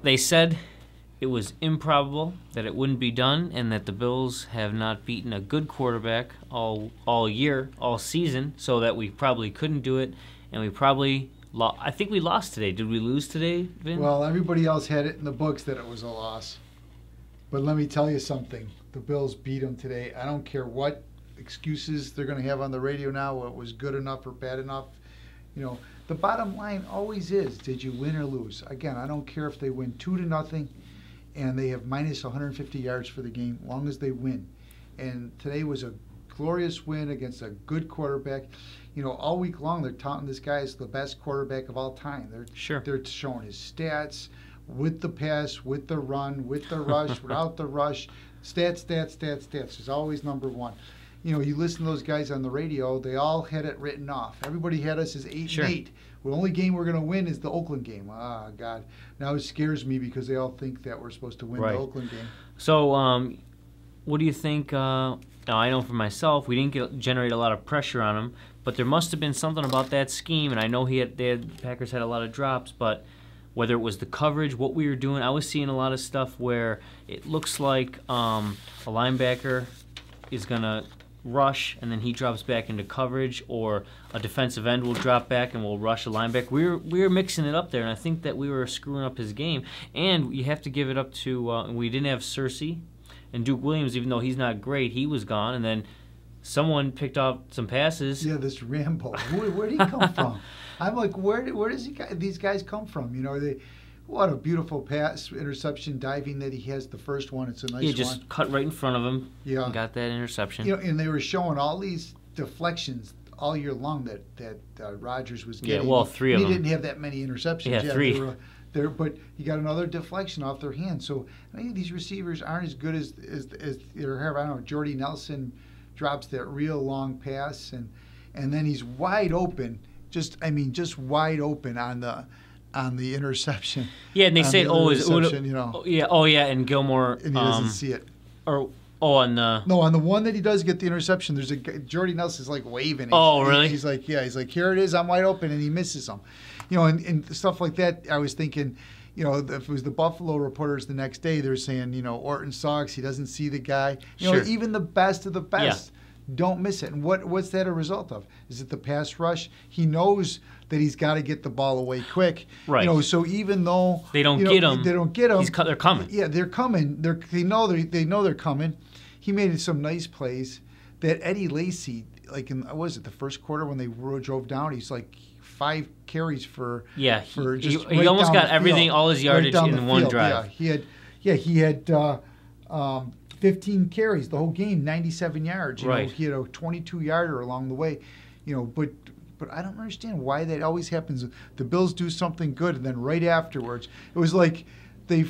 they said it was improbable that it wouldn't be done, and that the Bills have not beaten a good quarterback all year, all season, so that we probably couldn't do it, and we probably I think we lost today. Did we lose today, Vin? Well, everybody else had it in the books that it was a loss. But let me tell you something. The Bills beat them today. I don't care what excuses they're going to have on the radio now, what was good enough or bad enough. You know, the bottom line always is, did you win or lose? Again, I don't care if they win 2-0 and they have minus 150 yards for the game, long as they win. And today was a glorious win against a good quarterback. You know, all week long they're touting this guy as the best quarterback of all time. They're showing his stats with the pass, with the run, with the rush, without the rush. Stats. It's always number one. You know, you listen to those guys on the radio, they all had it written off. Everybody had us as 8-8. The only game we're going to win is the Oakland game. Ah, God. Now it scares me because they all think that we're supposed to win the Oakland game. So, what do you think? Now, I know for myself, we didn't generate a lot of pressure on him, but there must have been something about that scheme, and I know Packers had a lot of drops, but whether it was the coverage, what we were doing, I was seeing a lot of stuff where it looks like a linebacker is going to rush and then he drops back into coverage, or a defensive end will drop back and we'll rush a linebacker. We were mixing it up there, and I think that we were screwing up his game. And you have to give it up to we didn't have Cersei, and Duke Williams, even though he's not great, he was gone, and then someone picked off some passes. Yeah, this Rambo. Where did he come from? I'm like, where does these guys come from? You know, what a beautiful pass, interception, diving that he has. The first one, it's a nice one. He just cut right in front of him. Yeah, and got that interception. You know, and they were showing all these deflections all year long that Rodgers was getting. Yeah, well, 3 of them. He didn't have that many interceptions. Yeah, 3. But he got another deflection off their hands. So I think these receivers aren't as good as I don't know. Jordy Nelson drops that real long pass, and then he's wide open. Just wide open on the interception. Yeah, and they say you know. Yeah, and Gilmore. And he doesn't see it. On the on the one that he does get the interception, there's Jordy Nelson's like waving. Really? He's like, here it is, I'm wide open, and he misses him. You know, and stuff like that. I was thinking, you know, if it was the Buffalo reporters the next day, they're saying, you know, Orton sucks. He doesn't see the guy. You know, even the best of the best don't miss it. And what's that a result of? Is it the pass rush? He knows that he's got to get the ball away quick. Right. You know, so even though they don't get him, they're coming. Yeah, they're coming. They know they're coming. He made some nice plays. That Eddie Lacy, like the first quarter when they drove down, he's like 5 carries for he almost got everything, all his yardage in one drive. Yeah, he had 15 carries the whole game, 97 yards. You know, he had a 22-yarder along the way. You know, but I don't understand why that always happens. The Bills do something good, and then right afterwards, it was like the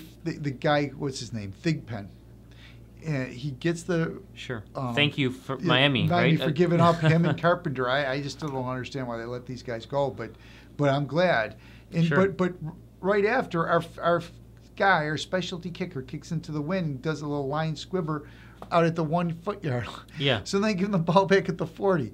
guy, what's his name, Thigpen. He gets the thank you for Miami, right? For giving up him and Carpenter. I just still don't understand why they let these guys go, but I'm glad. And but right after our guy, our specialty kicker, kicks into the wind and does a little line squibber out at the 1 foot yard. Yeah. So then they give him the ball back at the 40.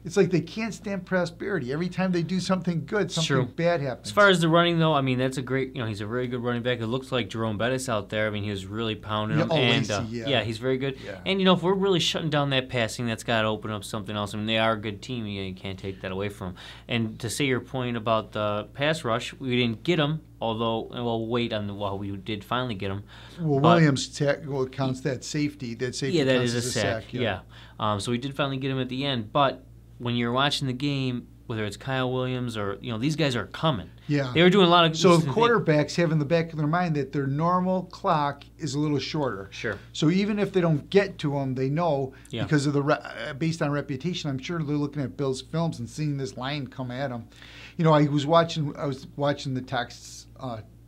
It's like they can't stand prosperity. Every time they do something good, something bad happens. As far as the running, though, I mean, that's a great, you know, he's a very good running back. It looks like Jerome Bettis out there. I mean, he was really pounding him. He's very good. Yeah. And, you know, if we're really shutting down that passing, that's got to open up something else. I mean, they are a good team. You can't take that away from them. And to say your point about the pass rush, we didn't get him, although, we'll wait on while we did finally get him. Well, Williams counts that safety. That safety that counts is a sack. So we did finally get him at the end. But when you're watching the game, whether it's Kyle Williams or, you know, these guys are coming. Yeah. They were doing a lot of... So quarterbacks have in the back of their mind that their normal clock is a little shorter. Sure. So even if they don't get to them, they know because of based on reputation, I'm sure they're looking at Bill's films and seeing this line come at them. You know, I was watching the texts,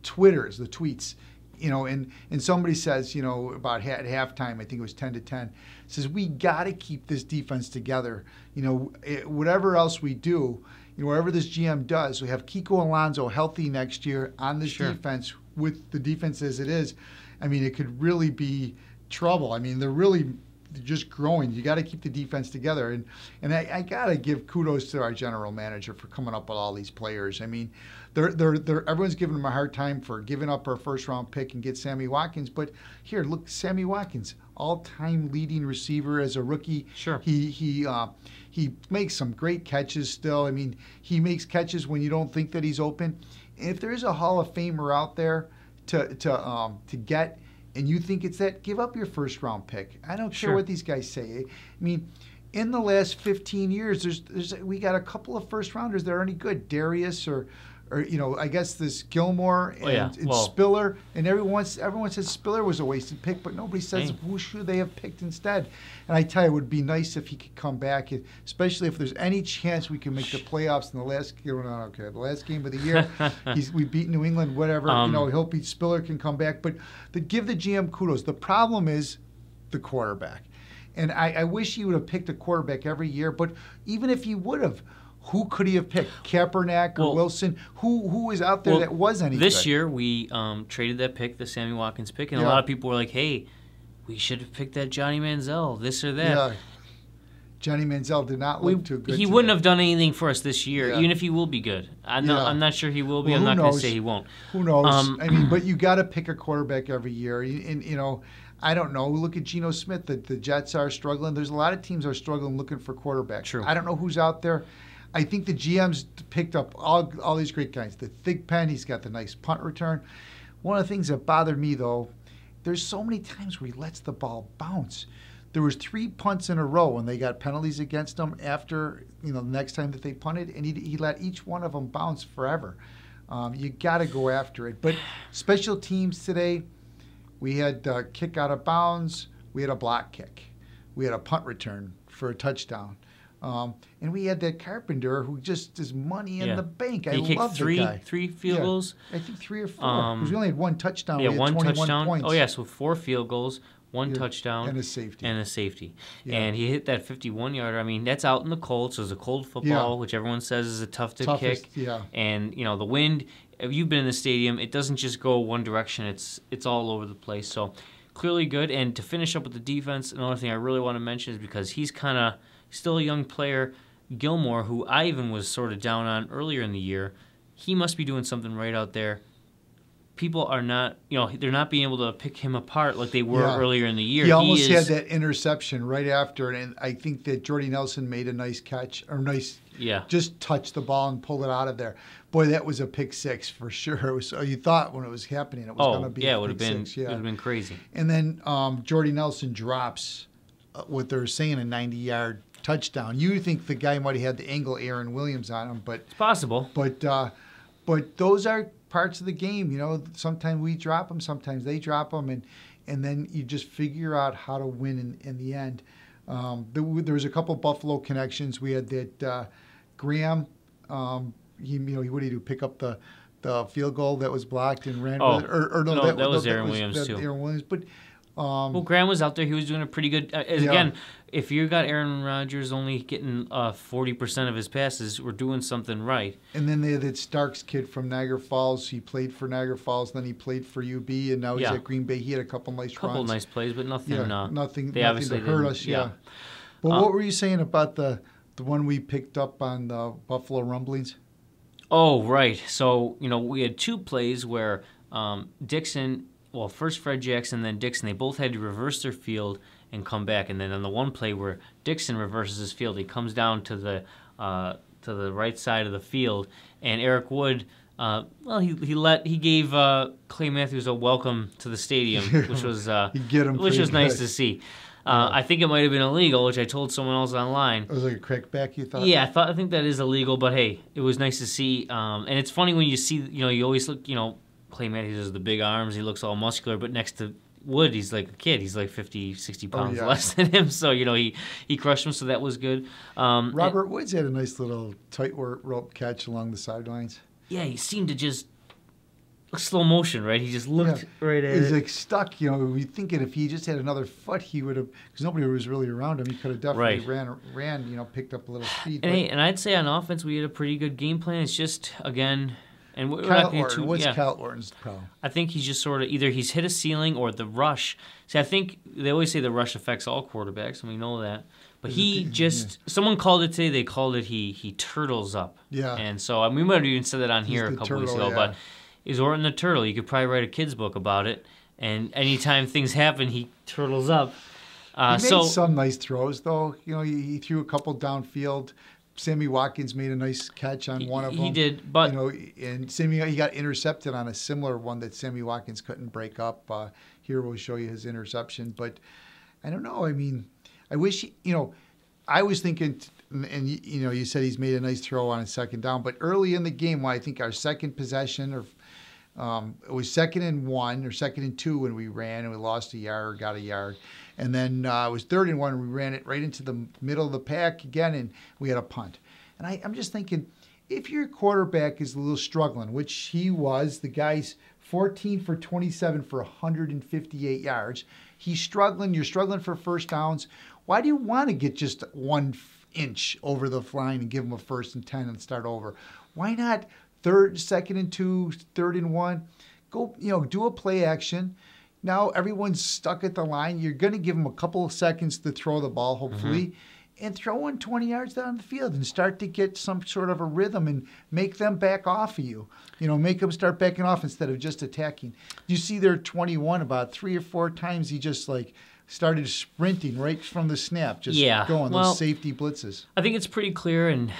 Twitters, the tweets, you know, and somebody says, you know, about at halftime, I think it was 10-10, says we got to keep this defense together. You know, whatever else we do, you know, whatever this GM does, we have Kiko Alonso healthy next year on this defense with the defense as it is. I mean, it could really be trouble. I mean, they're really just growing. You got to keep the defense together, and I got to give kudos to our general manager for coming up with all these players. I mean, they're everyone's giving him a hard time for giving up our first round pick and get Sammy Watkins. But here, look, Sammy Watkins, all-time leading receiver as a rookie. Sure. He makes some great catches still. I mean, he makes catches when you don't think that he's open. And if there is a Hall of Famer out there to get, and you think it's that, give up your first round pick. I don't care what these guys say. I mean, in the last 15 years, we got a couple of first rounders that are any good. Darius or I guess this Gilmore and Spiller, and everyone says Spiller was a wasted pick, but nobody says who should they have picked instead. And I tell you, it would be nice if he could come back, especially if there's any chance we can make the playoffs in the last game of the year. We beat New England, whatever. Hope Spiller can come back, but to give the GM kudos. The problem is the quarterback, and I wish he would have picked a quarterback every year. But even if he would have, who could he have picked? Kaepernick or Wilson? Who was out there that was any this good? Year, we traded that pick, the Sammy Watkins pick, and a lot of people were like, hey, we should have picked that Johnny Manziel, this or that. Yeah. Johnny Manziel did not look too good. He wouldn't have done anything for us this year, even if he will be good. I'm not sure he will be. I'm not going to say he won't. Who knows? I mean, but you got to pick a quarterback every year. And, I don't know. Look at Geno Smith. The Jets are struggling. There's a lot of teams are struggling looking for quarterbacks. True. I don't know who's out there. I think the GM's picked up all these great guys. The Thigpen, he's got the nice punt return. One of the things that bothered me, though, there's so many times where he lets the ball bounce. There was 3 punts in a row, and they got penalties against him after, the next time that they punted, and he let each one of them bounce forever. You got to go after it. But special teams today, we had kick out of bounds. We had a block kick. We had a punt return for a touchdown. And we had that Carpenter who just is money in the bank. I love the guy. Three field goals. I think 3 or 4. Because we only had 1 touchdown. Yeah, we had 1 21 touchdown. points. Oh, yeah, so 4 field goals, 1 touchdown. And a safety. And he hit that 51-yarder. I mean, that's out in the cold, so it's a cold football, which everyone says is tough to kick. Yeah. And, the wind, if you've been in the stadium, it doesn't just go one direction. It's all over the place. So clearly good. And to finish up with the defense, another thing I really want to mention is because he's kind of still a young player, Gilmore, who I even was sort of down on earlier in the year, he must be doing something right out there. People are not, they're not being able to pick him apart like they were earlier in the year. He almost had that interception right after, and I think that Jordy Nelson made a nice catch, just touched the ball and pulled it out of there. Boy, that was a pick 6 for sure. You thought when it was happening it was going to be a pick 6. It would have been crazy. And then Jordy Nelson drops what they're saying, a 90-yard touchdown. You think the guy might have had the angle Aaron Williams on him, but it's possible. But those are parts of the game. Sometimes we drop them, sometimes they drop them, and then you just figure out how to win in the end. There was a couple Buffalo connections. We had that Graham. What did he do? Pick up the field goal that was blocked and ran with it? That was Aaron Williams too. Aaron Williams, but. Graham was out there. He was doing a pretty good. Again, if you got Aaron Rodgers only getting 40% of his passes, we're doing something right. And then they had that Starks kid from Niagara Falls. He played for Niagara Falls, then he played for UB, and now he's at Green Bay. He had a couple nice runs. Nice plays, but nothing. Nothing to hurt us. Yeah. But what were you saying about the one we picked up on the Buffalo Rumblings? Oh, right. So we had 2 plays where Dixon. Well, first Fred Jackson, then Dixon. They both had to reverse their field and come back. And then on the one play where Dixon reverses his field, he comes down to the right side of the field, and Eric Wood, he gave Clay Matthews a welcome to the stadium, which was nice to see. I think it might have been illegal, which I told someone else online. It was like a crackback, you thought? Yeah, I think that is illegal, but hey, it was nice to see. And it's funny when you see, you always look, Clay Matthews has the big arms. He looks all muscular, but next to Wood, he's like a kid. He's like 50, 60 pounds less than him. So, he crushed him, so that was good. Robert Woods had a nice little tight rope catch along the sidelines. Yeah, he seemed to just slow motion, right? He just looked right at it. He's like stuck, we thinking if he just had another foot, he would have, because nobody was really around him. He could have definitely ran, picked up a little speed. And I'd say on offense, we had a pretty good game plan. It's just, again, And we're not Kyle gonna get Orton. too- What's yeah. Kyle Orton's problem? I think he's just sort of either he's hit a ceiling or the rush. See, I think they always say the rush affects all quarterbacks, and we know that. But he just someone called it today. They called it he turtles up. Yeah. And so we might have even said that on here a the couple weeks turtle, ago. yeah. But is Orton the turtle? You could probably write a kid's book about it. And anytime things happen, he turtles up. He made So some nice throws, though. You know, he threw a couple downfield. Sammy Watkins made a nice catch on one of them. he did, but you know, and he got intercepted on a similar one that Sammy Watkins couldn't break up. Here we'll show you his interception, but I don't know. I mean, I wish I was thinking, and you said he's made a nice throw on a second down, but early in the game, when I think our second possession or it was 2nd and 1 or 2nd and 2 when we ran and we lost a yard or got a yard. And then it was 3rd and 1 and we ran it right into the middle of the pack again and we had a punt. And I'm just thinking, if your quarterback is a little struggling, which he was, the guy's 14 for 27 for 158 yards. He's struggling. You're struggling for first downs. Why do you want to get just 1 inch over the line and give him a 1st and 10 and start over? Why not 2nd and 2, 3rd and 1? Go, do a play action. Now everyone's stuck at the line. You're going to give them a couple of seconds to throw the ball, hopefully, and throw in 20 yards down the field and start to get some sort of a rhythm and make them back off of you. Make them start backing off instead of just attacking. You see there 21 about 3 or 4 times he just started sprinting right from the snap, just going those safety blitzes. I think it's pretty clear, and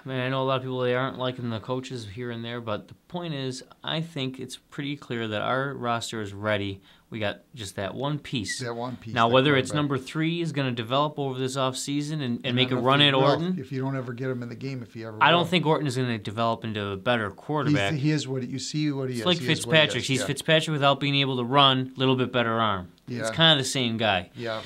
I know a lot of people, they aren't liking the coaches here and there, but the point is, I think it's pretty clear that our roster is ready. We got just that one piece. That one piece. Now, whether it's number 3 is going to develop over this offseason and make a run at Orton. If you don't ever get him in the game, if he ever I don't think Orton is going to develop into a better quarterback. He is what you see what he is. It's like Fitzpatrick. He's Fitzpatrick without being able to run, a little bit better arm. Yeah. It's kind of the same guy. Yeah.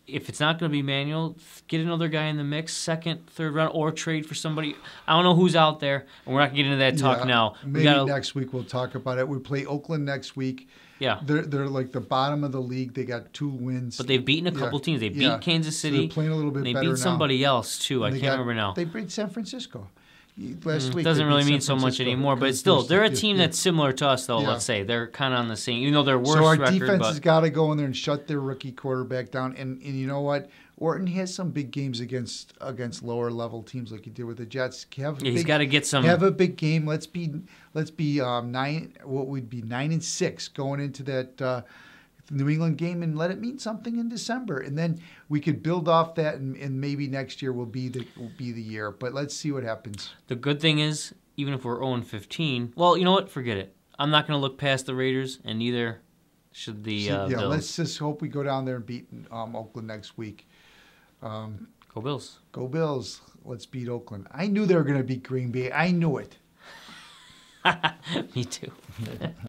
If it's not going to be Manuel, get another guy in the mix, 2nd, 3rd round, or trade for somebody. I don't know who's out there, and we're not going to get into that talk now. Maybe next week we'll talk about it. We play Oakland next week. Yeah. They're like the bottom of the league. They got 2 wins. But they've beaten a couple teams. They beat Kansas City. So they're playing a little bit better now. They beat somebody else, too. I can't remember now. They beat San Francisco. Last week. Doesn't really mean so much anymore, but still, they're a team that's similar to us, though, let's say. They're kind of on the same, even though they're worse record. So our defense has got to go in there and shut their rookie quarterback down. And you know what? Orton has some big games against lower level teams like he did with the Jets. He's got to get some. Have a big game. Let's be 9. What would be 9-6 going into that New England game, and let it mean something in December, and then we could build off that, and maybe next year will be the year. But let's see what happens. The good thing is, even if we're 0-15, well, you know what? Forget it. I'm not going to look past the Raiders, and neither should the Bills. Let's just hope we go down there and beat Oakland next week. Go Bills. Go Bills. Let's beat Oakland. I knew they were going to beat Green Bay. I knew it. Me too.